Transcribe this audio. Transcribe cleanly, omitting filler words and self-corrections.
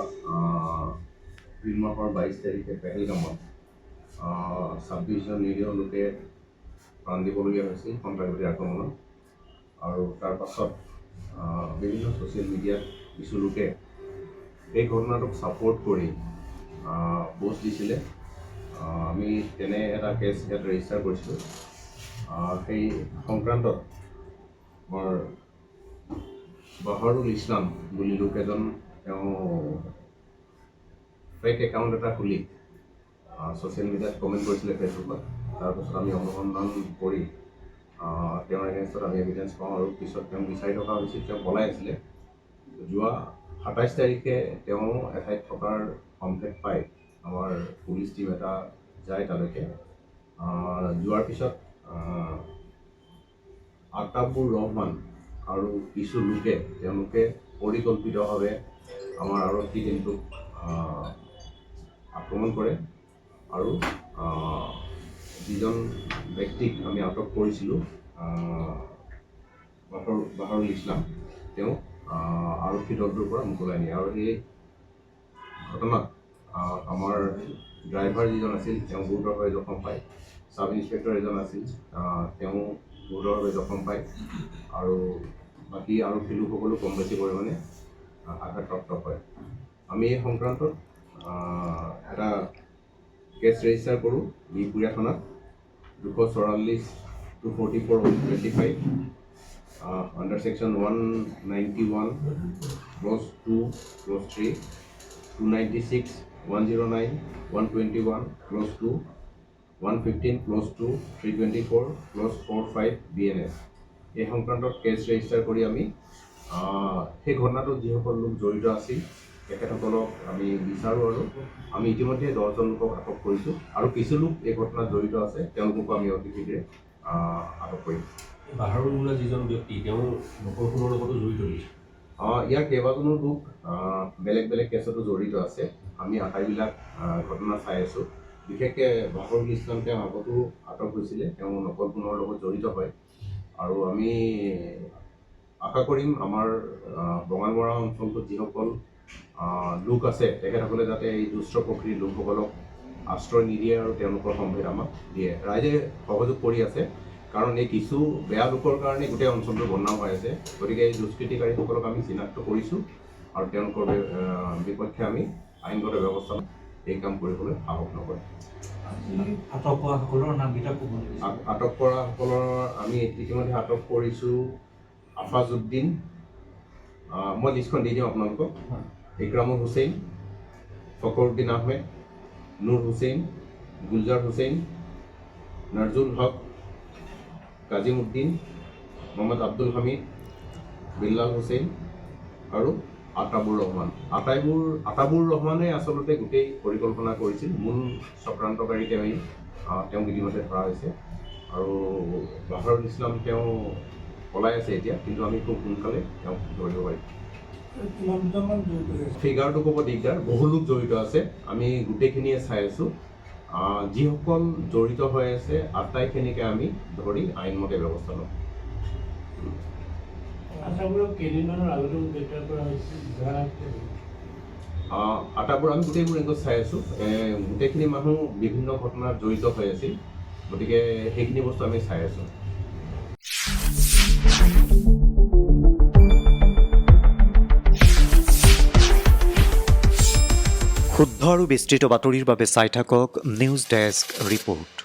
এপ্ৰিল মাহৰ 22 তাৰিখে পেহেলগামত 26জন নিৰীহ লোকে প্ৰাণ দিবলগীয়া হৈছিল সন্ত্ৰাসবাদী আক্ৰমণত। আৰু তাৰ পাছত বিভিন্ন ছ'চিয়েল মিডিয়াত কিছু লোকে এই ঘটনাটোক ছাপোৰ্ট কৰি পোষ্ট দিছিলে। আমি তেনে এটা কেছ ইয়াত ৰেজিষ্টাৰ কৰিছিলোঁ। সেই সংক্ৰান্তত মোৰ বাহাৰুল ইছলাম বুলি লোক এজন তেওঁ ফেক একাউণ্ট এটা খুলি ছ'চিয়েল মিডিয়াত কমেণ্ট কৰিছিলে ফেচবুকত। তাৰপিছত আমি অনুসন্ধান কৰি তেওঁৰ এগেইনষ্টত আমি এভিডেঞ্চ পাওঁ আৰু পিছত তেওঁক বিচাৰি থকা হৈছিল। তেওঁ পলাই আছিলে। যোৱা 27 তাৰিখে তেওঁ এঠাইত থকাৰ সংকেত পাই আমাৰ পুলিচ টীম এটা যায় তালৈকে। যোৱাৰ পিছত আতাবুৰ ৰহমান আৰু কিছু লোকে তেওঁলোকে পৰিকল্পিতভাৱে আমাৰ আৰক্ষী টিমটোক আক্ৰমণ কৰে আৰু যিজন ব্যক্তিক আমি আটক কৰিছিলোঁ বাহাৰুল ইছলাম, তেওঁ আৰক্ষী দলটোৰ পৰা মোকলাই নিয়ে। আৰু সেই ঘটনাত আমাৰ ড্ৰাইভাৰ যিজন আছিল তেওঁ গুৰুতৰভাৱে জখম পায়। ছাব ইন্সপেক্টৰ এজন আছিল, তেওঁ গুৰুতৰভাৱে জখম পায়। আৰু বাকী আৰক্ষী লোকসকলো কম বেছি পৰিমাণে আঘাতপ্ৰাপ্ত হয়। আমি এই সংক্ৰান্তত এটা কেছ ৰেজিষ্টাৰ কৰোঁ বিহপুৰীয়া থানাত 244/244/25 under section 191 clause 2 clause 3, 296, 109, 121 clause 2, 115 clause 2, 324 clause 4-5 BNS। এই সংক্ৰান্তত কেছ ৰেজিষ্টাৰ কৰি আমি সেই ঘটনাটোত যিসকল লোক জড়িত আছিল তেখেতসকলক আমি বিচাৰোঁ। আৰু আমি ইতিমধ্যে 10জন লোকক আটক কৰিছোঁ আৰু কিছু লোক এই ঘটনাত জড়িত আছে, তেওঁলোককো আমি অতি শীঘ্ৰে আটক কৰিম। বাহাৰুল বোলা যিজন ব্যক্তি তেওঁ নকৰখনৰ লগতো জড়িত নেকি? ইয়াৰ কেইবাজনো লোক বেলেগ বেলেগ কেছতো জড়িত আছে। আমি আটাইবিলাক ঘটনা চাই আছোঁ। বিশেষকৈ বাহাৰুল ইছলাম তেওঁ আগতো আটক হৈছিলে, তেওঁ নকলখনৰ লগত জড়িত হয়। আৰু আমি আশা কৰিম আমাৰ বঙালমৰা অঞ্চলটোত যিসকল লোক আছে তেখেতসকলে যাতে এই দুষ্ট প্ৰকৃতিৰ লোকসকলক আশ্ৰয় নিদিয়ে আৰু তেওঁলোকৰ সম্ভেদ আমাক দিয়ে। ৰাইজে সহযোগ কৰি আছে, কাৰণ এই কিছু বেয়া লোকৰ কাৰণে গোটেই অঞ্চলটো বদনাম হৈ আছে। গতিকে এই দুষ্কৃতিকাৰীসকলক আমি চিনাক্ত কৰিছোঁ আৰু তেওঁলোকৰ বিপক্ষে আমি আইনগত ব্যৱস্থা এই কাম কৰিবলৈ সাহস নকৰে। আটক হোৱাসকলৰ নামকেইটা ক'ব লাগিব। আটক কৰাসকলৰ আমি ইতিমধ্যে আটক কৰিছোঁ আফাজউদ্দিন, মই লিষ্টখন দি দিওঁ আপোনালোকক। ইকৰামুল হুছেইন, ফখৰুদ্দিন আহমেদ, নুৰ হুছেইন, গুলজাৰ হুছেইন, নাৰ্জুল হক, কাজিমুদ্দিন, মোহাম্মদ আব্দুল হামিদ, বিল্লাল হুছেইন আৰু আতাবুৰ ৰহমান। আতাবুৰ ৰহমানে আচলতে গোটেই পৰিকল্পনা কৰিছিল। মূল চক্ৰান্তকাৰী তেওঁক ইতিমধ্যে ধৰা হৈছে। আৰু বাহাৰুল ইছলাম তেওঁ পলাই আছে এতিয়া, কিন্তু আমি খুব সোনকালে তেওঁক ধৰিব পাৰিম। ফিগাৰটো ক'ব দিগদাৰ, বহু লোক জড়িত আছে। আমি গোটেইখিনিয়ে চাই আছোঁ। যিসকল জড়িত হৈ আছে আটাইখিনিকে আমি ধৰি আইনমতে ব্যৱস্থা ল'ম। আটাবোৰ আমি গোটেইবোৰ এংগত চাই আছোঁ। গোটেইখিনি মানুহ বিভিন্ন ঘটনাত জড়িত হৈ আছিল, গতিকে সেইখিনি বস্তু আমি চাই আছোঁ। শুদ্ধ আৰু বিস্তৃত বাতৰিৰ বাবে চাই থাকক নিউজ ডেস্ক ৰিপৰ্ট।